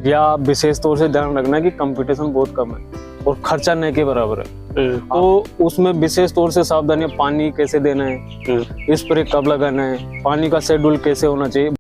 या विशेष तौर से ध्यान रखना कि कंपटीशन बहुत कम है और खर्चा न के बराबर है। तो उसमें विशेष तौर से सावधानियां, पानी कैसे देना है, स्प्रे कब लगाना है, पानी का शेड्यूल कैसे होना चाहिए।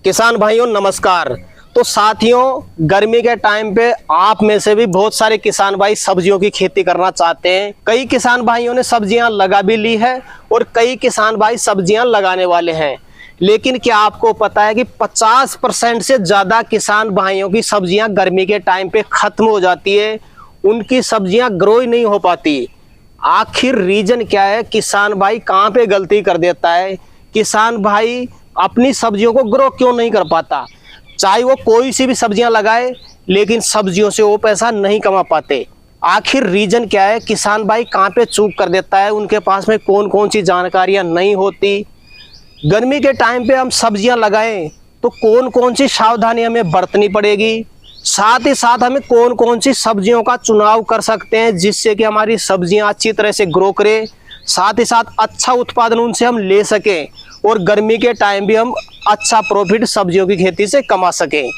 किसान भाइयों नमस्कार। तो साथियों, गर्मी के टाइम पे आप में से भी बहुत सारे किसान भाई सब्जियों की खेती करना चाहते हैं। कई किसान भाइयों ने सब्जियां लगा भी ली है और कई किसान भाई सब्जियां लगाने वाले हैं। लेकिन क्या आपको पता है कि 50% से ज्यादा किसान भाइयों की सब्जियां गर्मी के टाइम पे खत्म हो जाती है, उनकी सब्जियां ग्रो ही नहीं हो पाती। आखिर रीजन क्या है? किसान भाई कहाँ पे गलती कर देता है? किसान भाई अपनी सब्जियों को ग्रो क्यों नहीं कर पाता? चाहे वो कोई सी भी सब्जियां लगाए, लेकिन सब्जियों से वो पैसा नहीं कमा पाते। आखिर रीजन क्या है? किसान भाई कहाँ पे चूक कर देता है? उनके पास में कौन कौन सी जानकारियां नहीं होती? गर्मी के टाइम पे हम सब्जियां लगाएं तो कौन कौन सी सावधानी हमें बरतनी पड़ेगी? साथ ही साथ हमें कौन कौन सी सब्जियों का चुनाव कर सकते हैं जिससे कि हमारी सब्जियां अच्छी तरह से ग्रो करें, साथ ही साथ अच्छा उत्पादन उनसे हम ले सकें और गर्मी के टाइम भी हम अच्छा प्रॉफिट सब्जियों की खेती से कमा सकें।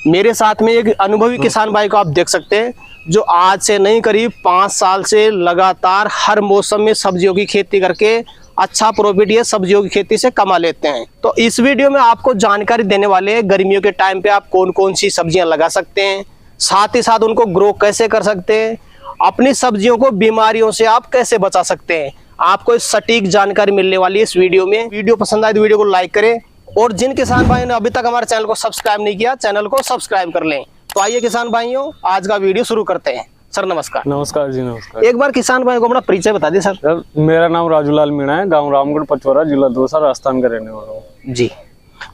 मेरे साथ में एक अनुभवी किसान भाई को आप देख सकते हैं, जो आज से नहीं करीब 5 साल से लगातार हर मौसम में सब्जियों की खेती करके अच्छा प्रॉफिट ये सब्जियों की खेती से कमा लेते हैं। तो इस वीडियो में आपको जानकारी देने वाले हैं गर्मियों के टाइम पे आप कौन कौन सी सब्जियां लगा सकते हैं, साथ ही साथ उनको ग्रो कैसे कर सकते हैं, अपनी सब्जियों को बीमारियों से आप कैसे बचा सकते हैं। आपको इस सटीक जानकारी मिलने वाली है इस वीडियो में। वीडियो पसंद आए तो वीडियो को लाइक करें और जिन किसान भाइयों ने अभी तक हमारे चैनल को सब्सक्राइब नहीं किया, चैनल को सब्सक्राइब कर लें। तो आइए किसान भाइयों, आज का वीडियो शुरू करते हैं। सर नमस्कार। नमस्कार जी, नमस्कार। एक बार किसान भाई को अपना परिचय बता दें। सर मेरा नाम राजूलाल मीणा है, गांव रामगढ़ पचौरा, जिला दौसा, राजस्थान का रहने वाला हूँ जी।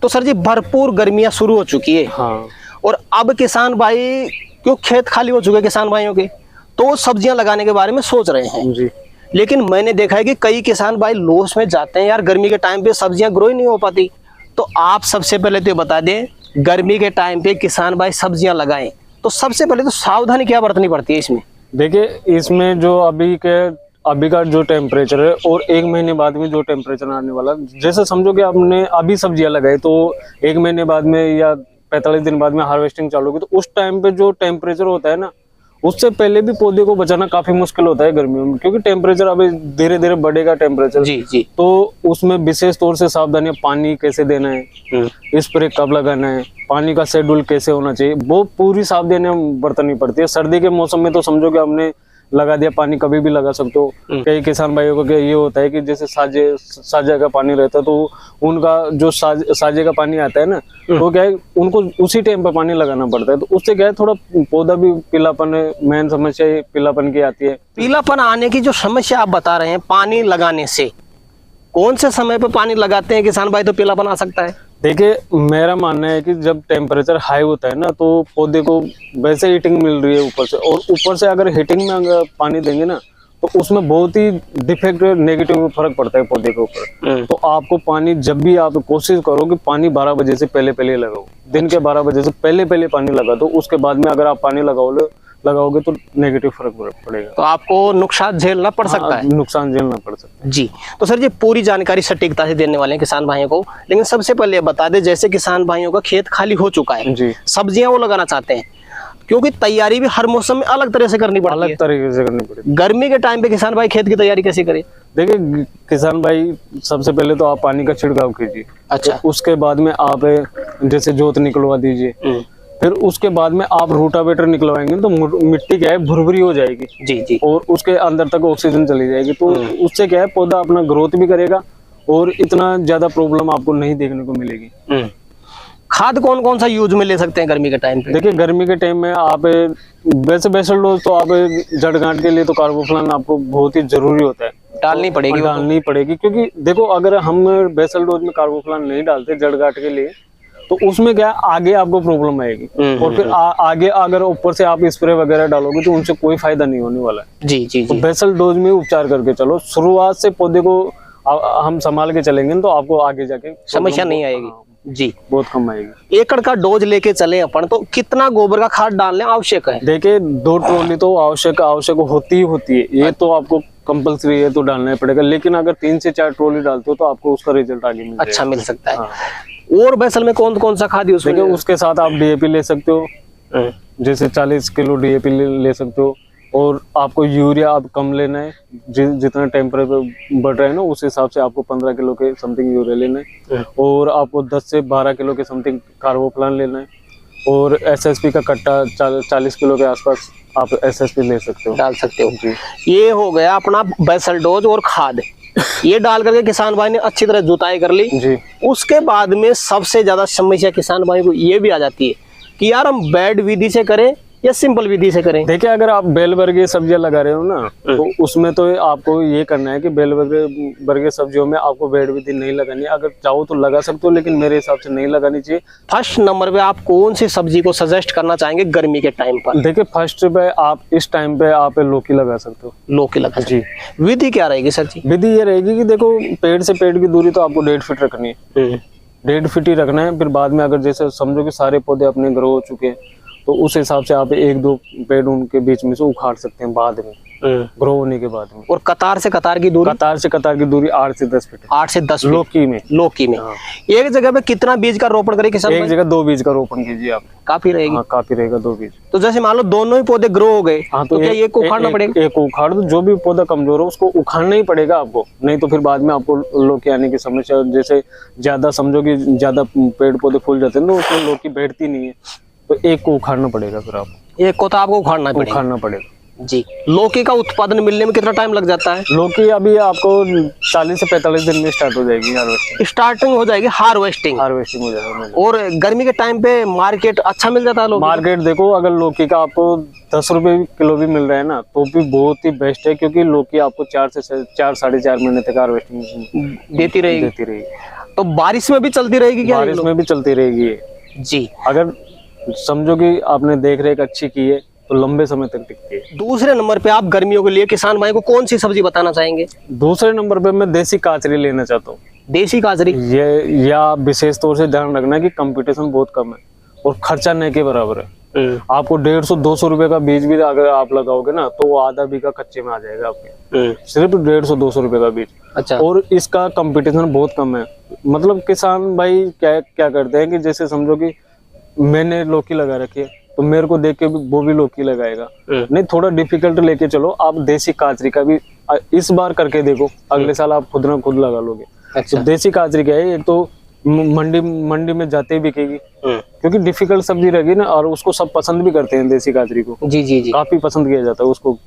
तो सर जी, भरपूर गर्मियां शुरू हो चुकी है। हाँ। और अब किसान भाई क्यों खेत खाली हो चुके किसान भाइयों के, तो सब्जियां लगाने के बारे में सोच रहे हैं जी। लेकिन मैंने देखा है कि कई किसान भाई लॉस में जाते हैं। यार गर्मी के टाइम पे सब्जियां ग्रो ही नहीं हो पाती। तो आप सबसे पहले तो बता दें, गर्मी के टाइम पे किसान भाई सब्जियां लगाएं तो सबसे पहले तो सावधानी क्या बरतनी पड़ती है इसमें? देखिए, इसमें जो अभी का जो टेम्परेचर है और 1 महीने बाद में जो टेम्परेचर आने वाला, जैसे समझो कि आपने अभी सब्जियां लगाई तो 1 महीने बाद में या 45 दिन बाद में हार्वेस्टिंग चालू होगी, तो उस टाइम पे जो टेम्परेचर होता है ना, उससे पहले भी पौधे को बचाना काफी मुश्किल होता है गर्मियों में, क्योंकि टेम्परेचर अभी धीरे धीरे बढ़ेगा टेम्परेचर। जी जी। तो उसमें विशेष तौर से सावधानियां, पानी कैसे देना है, स्प्रे कब लगाना है, पानी का शेड्यूल कैसे होना चाहिए, वो पूरी सावधानियां बरतनी पड़ती है। सर्दी के मौसम में तो समझो कि हमने लगा दिया, पानी कभी भी लगा सकते हो। कई किसान भाइयों को क्या ये होता है कि जैसे साजे का पानी रहता है, तो उनका जो साजे का पानी आता है ना, तो क्या है, उनको उसी टाइम पर पानी लगाना पड़ता है। तो उससे क्या है, थोड़ा पौधा भी पीलापन, मेन समस्या पीलापन की आती है। पीलापन आने की जो समस्या आप बता रहे हैं पानी लगाने से, कौन से समय पे पानी लगाते हैं किसान भाई तो पीलापन आ सकता है? देखिए, मेरा मानना है कि जब टेम्परेचर हाई होता है ना, तो पौधे को वैसे हीटिंग मिल रही है ऊपर से, और ऊपर से अगर हीटिंग में अगर पानी देंगे ना, तो उसमें बहुत ही डिफेक्ट, नेगेटिव फर्क पड़ता है पौधे के ऊपर। तो आपको पानी, जब भी आप कोशिश करो कि पानी 12 बजे से पहले लगाओ, दिन के 12 बजे से पहले पानी लगा दो। उसके बाद में अगर आप पानी लगाओगे तो नेगेटिव फर्क पड़ेगा, तो आपको नुकसान झेलना पड़ सकता है। नुकसान झेलना पड़ सकता है जी। तो सर जी, पूरी जानकारी सटीकता से देने वाले हैं किसान भाइयों को, लेकिन सबसे पहले बता दें, जैसे किसान भाइयों का खेत खाली हो चुका है जी, सब्जियां वो लगाना चाहते हैं, क्योंकि तैयारी भी हर मौसम में अलग तरह से करनी पड़ती है। अलग तरीके से करनी पड़ेगी। गर्मी के टाइम पे किसान भाई खेत की तैयारी कैसे करे? देखिए किसान भाई, सबसे पहले तो आप पानी का छिड़काव कीजिए। अच्छा। तो उसके बाद में आप जैसे जोत निकलवा दीजिए, फिर उसके बाद में आप रूटावेटर निकलवाएंगे तो मिट्टी क्या है, भुरभुरी हो जाएगी। जी जी। और उसके अंदर तक ऑक्सीजन चली जाएगी, तो उससे क्या है, पौधा अपना ग्रोथ भी करेगा और इतना ज्यादा प्रॉब्लम आपको नहीं देखने को मिलेगी। खाद कौन कौन सा यूज में ले सकते हैं गर्मी के टाइम पे? देखिए, गर्मी के टाइम में आप वैसे बेसल डोज तो आप जड़ गांठ के लिए तो कार्बोफ्लान आपको बहुत ही जरूरी होता है, डालनी पड़ेगी। क्योंकि देखो, अगर हम बेसल डोज में कार्बोफ्लान नहीं डालते जड़ गांठ के लिए, तो उसमें क्या आगे आपको प्रॉब्लम आएगी, और फिर आगे अगर ऊपर से आप स्प्रे वगैरह डालोगे तो उनसे कोई फायदा नहीं होने वाला है। जी जी। तो बेसल डोज में उपचार करके चलो, शुरुआत से पौधे को हम संभाल के चलेंगे तो आपको आगे जाके समस्या नहीं आएगी। जी, बहुत कम आएगी। एकड़ का डोज लेके चले अपन, तो कितना गोबर का खाद डालने आवश्यक है? देखिए, 2 ट्रॉली तो आवश्यक होती है, ये तो आपको कंपलसरी है, तो डालना ही पड़ेगा। लेकिन अगर 3 से 4 ट्रॉली डालते हो तो आपको उसका रिजल्ट आगे अच्छा मिल सकता है। और बैसल में कौन कौन सा खाद यूज देखिए उसके साथ आप डीएपी ले सकते हो, जैसे 40 किलो डीएपी ले सकते हो। और आपको यूरिया आप कम लेना है, जितना टेम्परेचर बढ़ रहा है ना उस हिसाब से आपको 15 किलो के समथिंग यूरिया लेना है। और आपको 10 से 12 किलो के समथिंग कार्बोप्लान लेना है। और एसएसपी का कट्टा 40 किलो के आसपास आप एसएसपी ले सकते हो, डाल सकते हो जी। ये हो गया अपना बैसल डोज और खाद, ये डाल करके किसान भाई ने अच्छी तरह जुताई कर ली जी। उसके बाद में सबसे ज्यादा समस्या किसान भाई को ये भी आ जाती है कि यार हम बेड विधि से करें या सिंपल विधि से करें। देखिए अगर आप बेल वर्गीय सब्जियां लगा रहे हो ना तो उसमें तो आपको ये करना है कि बेल वर्गीय सब्जियों में आपको बेड विधि नहीं लगानी है। अगर चाहो तो लगा सकते हो, लेकिन मेरे हिसाब से नहीं लगानी चाहिए। फर्स्ट नंबर पे आप कौन सी सब्जी को सजेस्ट करना चाहेंगे गर्मी के टाइम पर? देखिए फर्स्ट पे आप इस टाइम पे आप लौकी लगा सकते हो। लौकी लगा जी। विधि क्या रहेगी सर जी? विधि ये रहेगी कि देखो पेड़ से पेड़ की दूरी तो आपको 1.5 फीट रखनी है, 1.5 फीट ही रखना है। फिर बाद में अगर जैसे समझो कि सारे पौधे अपने ग्रो हो चुके हैं तो उस हिसाब से आप 1-2 पेड़ उनके बीच में से उखाड़ सकते हैं बाद में, ग्रो होने के बाद में। और कतार से कतार की दूरी? कतार से कतार की दूरी 8 से 10 फीट है। 8 से 10 फीट लौकी में? लौकी में। हाँ। एक जगह पे कितना बीज का रोपण करें किसान एक भाई? जगह 2 बीज का रोपण कीजिए आप, काफी रहेगी। हाँ काफी रहेगा 2 बीज। तो जैसे मान लो दोनों ही पौधे ग्रो हो गए, हाँ तो क्या एक को उखाड़ना पड़ेगा? एक उखाड़ दो, जो भी पौधा कमजोर हो उसको उखाड़ना ही पड़ेगा आपको, नहीं तो फिर बाद में आपको लौकी आने की समस्या। जैसे ज्यादा समझो कि ज्यादा पेड़ पौधे फूल जाते हैं तो उसमें लौकी बैठती नहीं है, तो एक को उखाड़ना पड़ेगा फिर आपको। एक को तो आपको उखाड़ना पड़ेगा जी। लौकी का उत्पादन मिलने में कितना टाइम लग जाता है? लौकी अभी आपको 40 से 45 दिन में स्टार्ट हो जाएगी हार्वेस्टिंग। स्टार्टिंग हो जाएगी हार्वेस्टिंग हो जाएगा। और गर्मी के टाइम पे मार्केट अच्छा मिल जाता है लौकी? मार्केट देखो अगर लौकी का आपको 10 रुपए किलो भी मिल रहा है ना तो भी बहुत ही बेस्ट है, क्योंकि लौकी आपको 4 से 4-4.5 महीने तक हार्वेस्टिंग देती रहेगी। तो बारिश में भी चलती रहेगी क्या? बारिश में भी चलती रहेगी जी। अगर समझो कि आपने देख रेख अच्छी की है तो लंबे समय तक टिकती है। दूसरे नंबर पे आप गर्मियों के लिए किसान भाई को कौन सी सब्जी बताना चाहेंगे? दूसरे नंबर पे मैं देसी काचरी लेना चाहता हूँ। देसी काजरी? ये या विशेष तौर से ध्यान रखना कि कंपटीशन बहुत कम है और खर्चा नहीं के बराबर है। आपको 150-200 रुपए का बीज भी अगर आप लगाओगे ना तो वो आधा बीघा कच्चे में आ जाएगा आपके, सिर्फ 150-200 रुपए का बीज। अच्छा। और इसका कंपटीशन बहुत कम है। मतलब किसान भाई क्या करते हैं कि जैसे समझो कि मैंने लौकी लगा रखी है तो मेरे को देख के वो भी लौकी लगाएगा। नहीं, थोड़ा डिफिकल्ट लेके चलो, आप देसी काचरी का भी इस बार करके देखो, अगले साल आप खुद ना खुद लगा लोगे। अच्छा। तो देसी काचरी क्या है, एक तो मंडी में जाते ही बिकेगी, क्योंकि डिफिकल्ट सब्जी रहेगी ना और उसको सब पसंद भी करते हैं देसी काचरी को। जी जी जी। काफी पसंद किया जाता है उसको।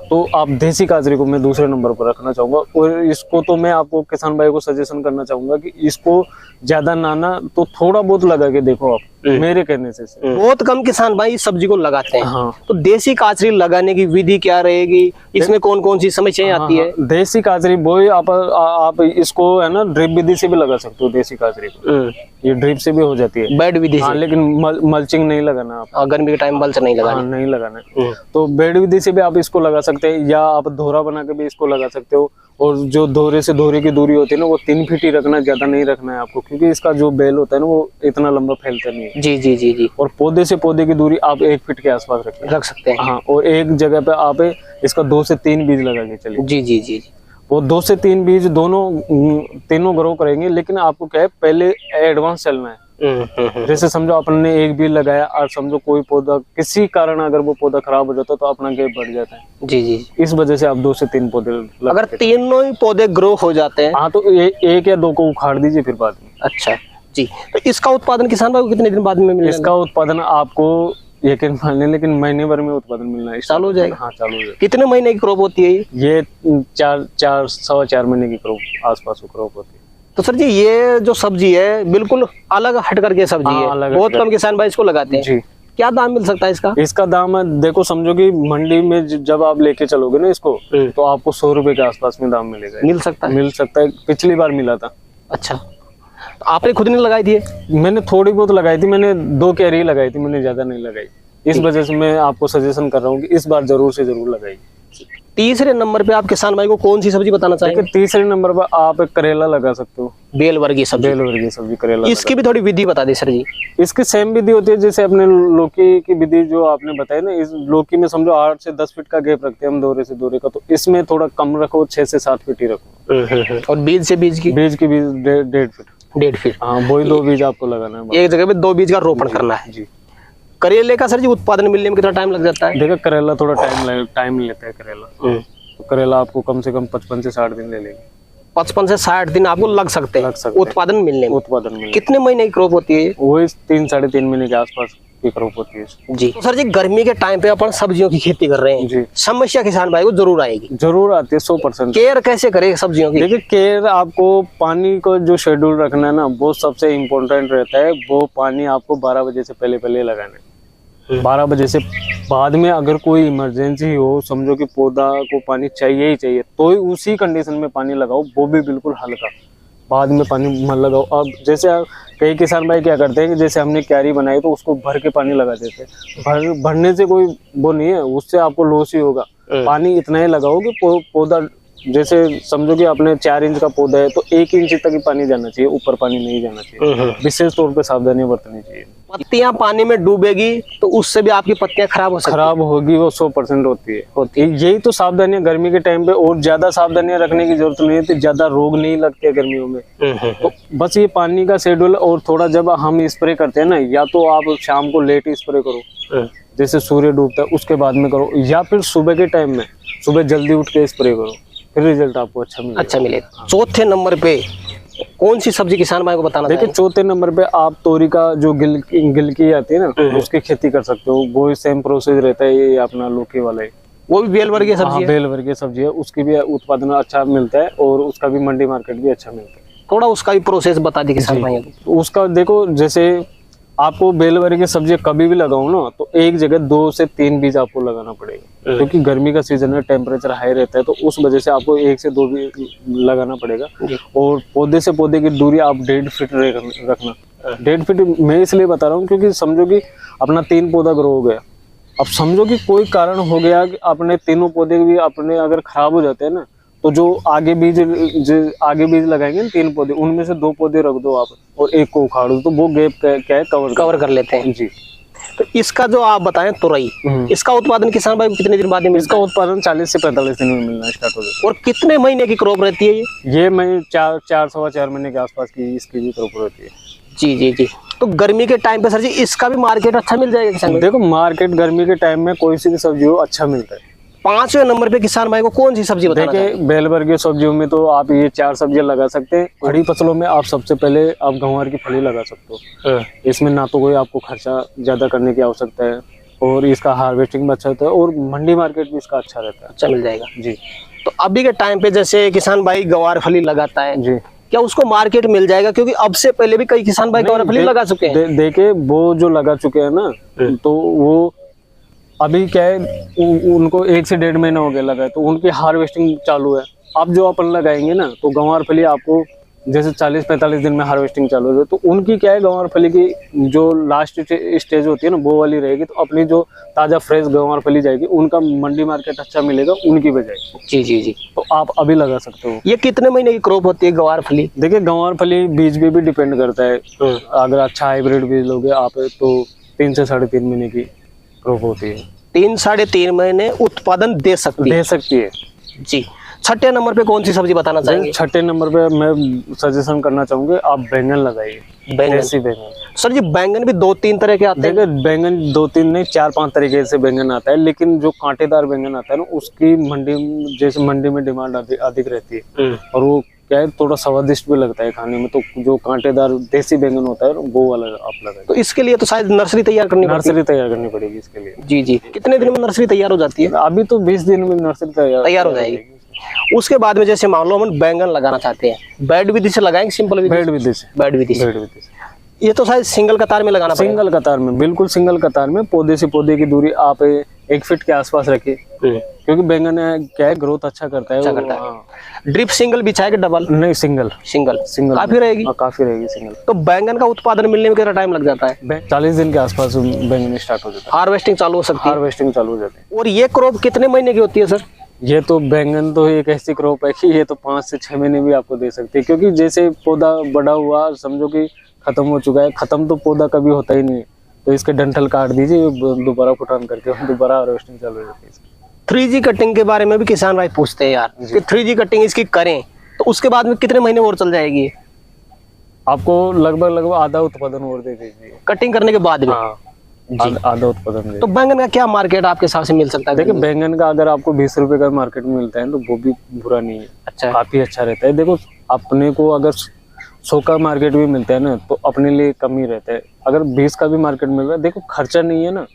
तो आप देसी काजरी को मैं दूसरे नंबर पर रखना चाहूंगा। और इसको तो मैं आपको किसान भाई को सजेशन करना चाहूंगा कि इसको ज्यादा नाना तो थोड़ा बहुत लगा के देखो आप, मेरे कहने से। बहुत कम किसान भाई इस सब्जी को लगाते हैं। हाँ। तो देसी काजरी लगाने की विधि क्या रहेगी? इसमें कौन कौन सी समस्याएं आती है? देसी काजरी बोई आप इसको है ना ड्रिप विधि से भी लगा सकते हो। देसी काजरी को ये ड्रिप से भी हो जाती है, बेड विधि से। लेकिन मल्चिंग नहीं लगाना आप, गर्मी के टाइम मल्च नहीं लगाना। नहीं लगाना। तो बेड विधि से भी आप इसको लगा सकते हैं, या आप धोरा बना के भी इसको लगा सकते हो। और जो धोरे से धोरे की दूरी होती है ना वो 3 फीट ही रखना, ज्यादा नहीं रखना है आपको, क्योंकि इसका जो बेल होता है ना वो इतना लंबा फैलता नहीं है। जी जी जी जी। और पौधे से पौधे की दूरी आप 1 फीट के आसपास रख सकते हैं। हाँ, और एक जगह पे आप इसका 2 से 3 बीज लगा के चलिए। जी जी जी। वो 2 से 3 बीज तीनों ग्रो करेंगे, लेकिन आपको क्या है पहले एडवांस चलना है। जैसे समझो आपने एक बीज लगाया और समझो कोई पौधा किसी कारण अगर वो पौधा खराब हो जाता है तो अपना गैप बढ़ जाता है। जी जी। इस वजह से आप 2 से 3 पौधे अगर तीनों ही पौधे ग्रो हो जाते हैं, हाँ, तो 1 या 2 को उखाड़ दीजिए फिर बाद में। अच्छा जी। तो इसका उत्पादन किसान भाई को कितने दिन बाद में मिलेगा? इसका उत्पादन आपको यकीन मान लें लेकिन महीने भर में उत्पादन मिलना है। चालू हो जाएगा? हाँ, चालू हो जाएगा। कितने महीने की क्रॉप होती है ये 4 महीने की क्रॉप आसपास क्रॉप होती है। तो सर जी ये जो सब्जी है बिल्कुल अलग हट करके सब्जी है, बहुत कम किसान भाई इसको लगाते हैं जी। क्या दाम मिल सकता है इसका? इसका दाम देखो समझो कि मंडी में जब आप लेके चलोगे ना इसको तो आपको 100 रुपए के आसपास में दाम मिलेगा। मिल सकता है? पिछली बार मिला था। अच्छा, तो आपने खुद नहीं लगाई थी? मैंने थोड़ी बहुत लगाई थी, मैंने 2 कैरी लगाई थी, मैंने ज्यादा नहीं लगाई। इस वजह से मैं आपको सजेशन कर रहा हूँ कि इस बार जरूर से जरूर लगाइए। तीसरे नंबर पे आप किसान भाई को कौन सी सब्जी बताना चाहेंगे? तीसरे नंबर पर आप करेला लगा सकते हो। बेल वर्गीय सब्जी करेला। इसकी भी थोड़ी विधि बता दे सर जी। इसकी सेम विधि होती है जैसे अपने लौकी की विधि जो आपने बताई ना। इस लौकी में समझो 8 से 10 फीट का गैप रखते हैं हम दोरे से दोरे का, तो इसमें थोड़ा कम रखो, 6 से 7 फीट ही रखो। और बीज की 1.5 फीट। 1.5 फीट। हाँ, वही 2 बीज आपको लगाना है। एक जगह पे 2 बीज का रोपण करना है जी। करेले का सर जी उत्पादन मिलने में कितना टाइम लग जाता है? देखो करेला थोड़ा टाइम लेता है करेला। तो करेला आपको कम से कम 55 से 60 दिन ले लेंगे। 55 से 60 दिन आपको लग सकते हैं उत्पादन मिलने में। कितने महीने की क्रॉप होती है? वही 3 साढ़े 3 महीने के आसपास की क्रॉप होती है जी। तो सर जी गर्मी के टाइम पे अपन सब्जियों की खेती कर रहे हैं जी। समस्या किसान भाई को जरूर आएगी। जरूर आती है 100%। केयर कैसे करें सब्जियों की? देखिए केयर आपको पानी को जो शेड्यूल रखना है ना वो सबसे इम्पोर्टेंट रहता है। वो पानी आपको 12 बजे से पहले लगाना है। 12 बजे से बाद में अगर कोई इमरजेंसी हो, समझो कि पौधा को पानी चाहिए ही चाहिए, तो ही उसी कंडीशन में पानी लगाओ, वो भी बिल्कुल हल्का। बाद में पानी मत लगाओ। अब जैसे कई किसान भाई क्या करते हैं कि जैसे हमने क्यारी बनाई तो उसको भर के पानी लगा देते हैं। भरने से कोई वो नहीं है, उससे आपको लॉस ही होगा। पानी इतना ही लगाओ कि पौधा, जैसे समझो कि आपने 4 इंच का पौधा है तो 1 इंच तक ही पानी जाना चाहिए, ऊपर पानी नहीं जाना चाहिए। विशेष तौर पे सावधानियां बरतनी चाहिए। पत्तियां पानी में डूबेगी तो उससे भी आपकी पत्तियां खराब हो सकती है। खराब होगी, वो 100% होती है। यही तो सावधानियां गर्मी के टाइम पे, और ज्यादा सावधानियां रखने की जरूरत नहीं है। ज्यादा रोग नहीं लगते गर्मियों में। तो बस ये पानी का शेड्यूल, और थोड़ा जब हम स्प्रे करते हैं ना, या तो आप शाम को लेट स्प्रे करो, जैसे सूर्य डूबता है उसके बाद में करो, या फिर सुबह के टाइम में, सुबह जल्दी उठ के स्प्रे करो, फिर रिजल्ट आपको अच्छा मिलेगा। चौथे नंबर पे कौन सी सब्जी किसान भाई को बताना? देखिए चौथे नंबर पे आप तोरी का जो गिलकी आती है ना, उसकी खेती कर सकते हो। वो सेम प्रोसेस रहता है, ये अपना लौकी वाला है। वो भी बेल वर्गीय सब्जी है। बेल वर्गीय सब्जी है, उसकी भी उत्पादन अच्छा मिलता है और उसका भी मंडी मार्केट भी अच्छा मिलता है। थोड़ा उसका भी प्रोसेस बता दी किसान भाई को। उसका देखो, जैसे आपको बेल वर्गीय सब्जी कभी भी लगाओ ना, तो एक जगह 2 से 3 बीज आपको लगाना पड़ेगा, क्योंकि गर्मी का सीजन है, टेम्परेचर हाई रहता है, तो उस वजह से आपको 1 से 2 बीज लगाना पड़ेगा। और पौधे से पौधे की दूरी आप 1.5 फीट रखना। 1.5 फीट मैं इसलिए बता रहा हूँ क्योंकि समझो कि अपना 3 पौधा ग्रो हो गया। अब समझो कि कोई कारण हो गया कि अपने तीनों पौधे भी अपने अगर खराब हो जाते हैं ना, तो जो आगे बीज लगाएंगे ना 3 पौधे, उनमें से 2 पौधे रख दो आप और 1 को उखाड़ दो, तो वो गैप क्या है कवर कर लेते हैं जी। तो इसका जो आप बताएं तुरई, इसका उत्पादन किसान भाई को कितने दिन बाद में? इसका उत्पादन 40 से 45 दिन में मिलना स्टार्ट हो जाता है। और कितने महीने की क्रॉप रहती है ये मैं 4 महीने के आसपास की इसकी भी क्रॉप रहती है। जी जी जी। तो गर्मी के टाइम पे सर जी इसका भी मार्केट अच्छा मिल जाएगा किसान भाई? देखो मार्केट गर्मी के टाइम में कोई सी भी सब्जी हो अच्छा मिलता है। 5वें नंबर पे किसान भाई को कौन सी सब्जी बताना? देखिए बेल वर्गीय सब्जियों में तो आप ये 4 सब्जियां लगा सकते हैं। खड़ी फसलों में आप सबसे पहले आप गंवार की फली लगा सकते हो। इसमें ना तो कोई आपको खर्चा ज्यादा करने की आवश्यकता है, और इसका हार्वेस्टिंग भी अच्छा होता है, और मंडी मार्केट भी इसका अच्छा रहता है, अच्छा मिल जाएगा जी। तो अभी के टाइम पे जैसे किसान भाई गंवार फली लगाता है जी, क्या उसको मार्केट मिल जाएगा? क्योंकि अब से पहले भी कई किसान भाई गंवार फली लगा चुके हैं। देखिए वो जो लगा चुके हैं ना, तो वो अभी क्या है, उनको 1 से 1.5 महीना हो गया लगा है, तो उनकी हार्वेस्टिंग चालू है। अब जो अपन लगाएंगे ना, तो गंवार फली आपको जैसे 40-45 दिन में हार्वेस्टिंग चालू है, तो उनकी क्या है, गंवार फली की जो लास्ट स्टेज होती है ना, वो वाली रहेगी। तो अपनी जो ताजा फ्रेश गंवार फली जाएगी, उनका मंडी मार्केट अच्छा मिलेगा उनकी बजाय। जी जी जी। तो आप अभी लगा सकते हो। ये कितने महीने की क्रॉप होती है गंवार फली? देखिए गंवार फली बीज भी डिपेंड करता है। अगर अच्छा हाइब्रिड बीज लोगे आप, तो 3 से 3.5 महीने की क्रॉप होती है। 3-3.5 महीने उत्पादन दे सकती है जी। 6ठे नंबर पे कौन सी सब्जी बताना चाहेंगे? 6ठे नंबर पे मैं सजेशन करना चाहूंगा, आप बैंगन लगाइए। बैंगन सर जी बैंगन भी 2-3 तरह के आते हैं। देखिए बैंगन 2-3 नहीं 4-5 तरीके से बैंगन आता है, लेकिन जो कांटेदार बैंगन आता है ना, उसकी मंडी में डिमांड अधिक रहती है, और वो क्या है थोड़ा स्वादिष्ट भी लगता है खाने में। तो जो कांटेदार देसी बैंगन होता है वो वाला आप लगाइए। तो इसके लिए तो शायद नर्सरी तैयार करनी पड़ेगी इसके लिए। जी जी। कितने दिन में नर्सरी तैयार हो जाती है? अभी तो 20 दिन में नर्सरी तैयार हो जाएगी। उसके बाद में जैसे मान लो हम बैंगन लगाना चाहते हैं, बेड विधि से लगाएंगे, सिंपल विधि? बेड विधि से। ये तो शायद सिंगल कतार में लगाना पड़ेगा। सिंगल कतार में, बिल्कुल सिंगल कतार में। पौधे से पौधे की दूरी आप 1 फीट के आसपास रखिए, क्योंकि बैंगन क्या है ग्रोथ अच्छा करता है। ड्रिप सिंगल बिछाए कि डबल? नहीं सिंगल काफी रहेगी। काफी रहेगी सिंगल। तो बैंगन का उत्पादन मिलने में कितना टाइम लग जाता है? 40 दिन के आसपास बैंगन स्टार्ट हो जाता है। हार्वेस्टिंग चालू हो सकती है? हार्वेस्टिंग चालू हो जाती है। और ये क्रॉप कितने महीने की होती है सर? ये तो बैंगन तो एक ऐसी क्रॉप है कि ये तो 5 से 6 महीने भी आपको दे सकती है, क्योंकि जैसे पौधा बड़ा हुआ, समझो कि खत्म हो चुका है, खत्म तो पौधा कभी होता ही नहीं है, तो इसके डंठल काट दीजिए, दोबारा फुटान करके दोबारा हार्वेस्टिंग चालू हो जाती है। 3G कटिंग के बारे में भी किसान भाई पूछते हैं यार कि 3G कटिंग इसकी करें तो उसके बाद में कितने महीने और चल जाएगी? आपको लगभग आधा उत्पादन और दे दीजिए। कटिंग करने के बाद में? हाँ, आधा उत्पादन दे। तो बैंगन का क्या मार्केट आपके हिसाब से मिल सकता है? देखिए बैंगन का अगर आपको 20 रुपए का मार्केट में मिलता है तो वो भी बुरा नहीं है, अच्छा, काफी अच्छा रहता है। देखो अपने को अगर 100 का मार्केट भी मिलता है ना तो अपने लिए कम ही रहता है। अगर 20 का भी मार्केट मिल रहा है, देखो खर्चा नहीं है ना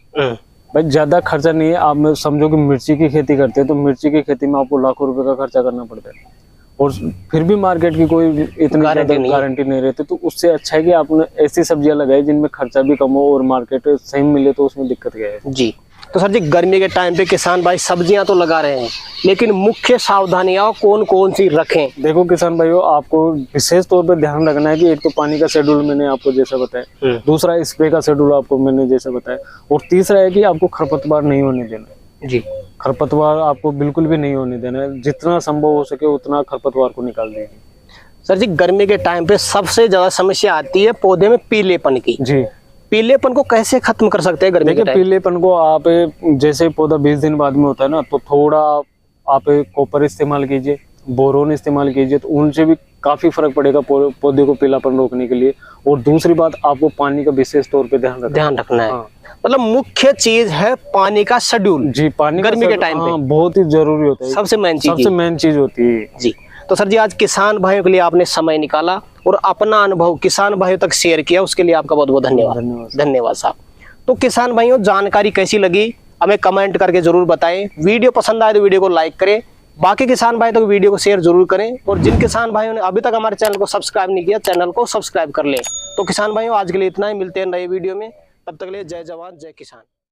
भाई, ज्यादा खर्चा नहीं है। आप समझो कि मिर्ची की खेती करते हैं तो मिर्ची की खेती में आपको लाखों रुपए का खर्चा करना पड़ता है और फिर भी मार्केट की कोई इतनी गारंटी नहीं रहती। तो उससे अच्छा है कि आपने ऐसी सब्जियां लगाई जिनमें खर्चा भी कम हो और मार्केट सही मिले, तो उसमें दिक्कत क्या है जी। तो सर जी गर्मी के टाइम पे किसान भाई सब्जियां तो लगा रहे हैं, लेकिन मुख्य सावधानियां कौन कौन सी रखें? देखो किसान भाइयों, आपको विशेष तौर पर ध्यान रखना है कि एक तो पानी का शेड्यूल मैंने आपको जैसा बताया, दूसरा स्प्रे का शेड्यूल आपको मैंने जैसा बताया, और तीसरा है कि आपको खरपतवार नहीं होने देना जी। खरपतवार आपको बिल्कुल भी नहीं होने देना है, जितना संभव हो सके उतना खरपतवार को निकाल देंगे। सर जी गर्मी के टाइम पे सबसे ज्यादा समस्या आती है पौधे में पीलेपन की। जी, पीलेपन को कैसे खत्म कर सकते हैं गर्मी के टाइम? पीलेपन को आप जैसे पौधा 20 दिन बाद में होता है ना, तो थोड़ा आप कॉपर इस्तेमाल कीजिए, बोरोन इस्तेमाल कीजिए, तो उनसे भी काफी फर्क पड़ेगा पौधे को पीलापन रोकने के लिए। और दूसरी बात, आपको पानी का विशेष तौर पे ध्यान रखना है। हाँ। मतलब मुख्य चीज है पानी का शेड्यूल। जी, पानी गर्मी के टाइम पे बहुत ही जरूरी होता है, सबसे मेन चीज होती है जी। तो सर जी आज किसान भाइयों के लिए आपने समय निकाला और अपना अनुभव किसान भाइयों तक शेयर किया, उसके लिए आपका बहुत बहुत धन्यवाद साहब। तो किसान भाइयों जानकारी कैसी लगी हमें कमेंट करके जरूर बताएं। वीडियो पसंद आए तो वीडियो को लाइक करें, बाकी किसान भाई तो वीडियो को शेयर जरूर करें, और जिन किसान भाइयों ने अभी तक हमारे चैनल को सब्सक्राइब नहीं किया चैनल को सब्सक्राइब कर लें। तो किसान भाइयों आज के लिए इतना ही, मिलते हैं नए वीडियो में, तब तक के लिए जय जवान जय किसान।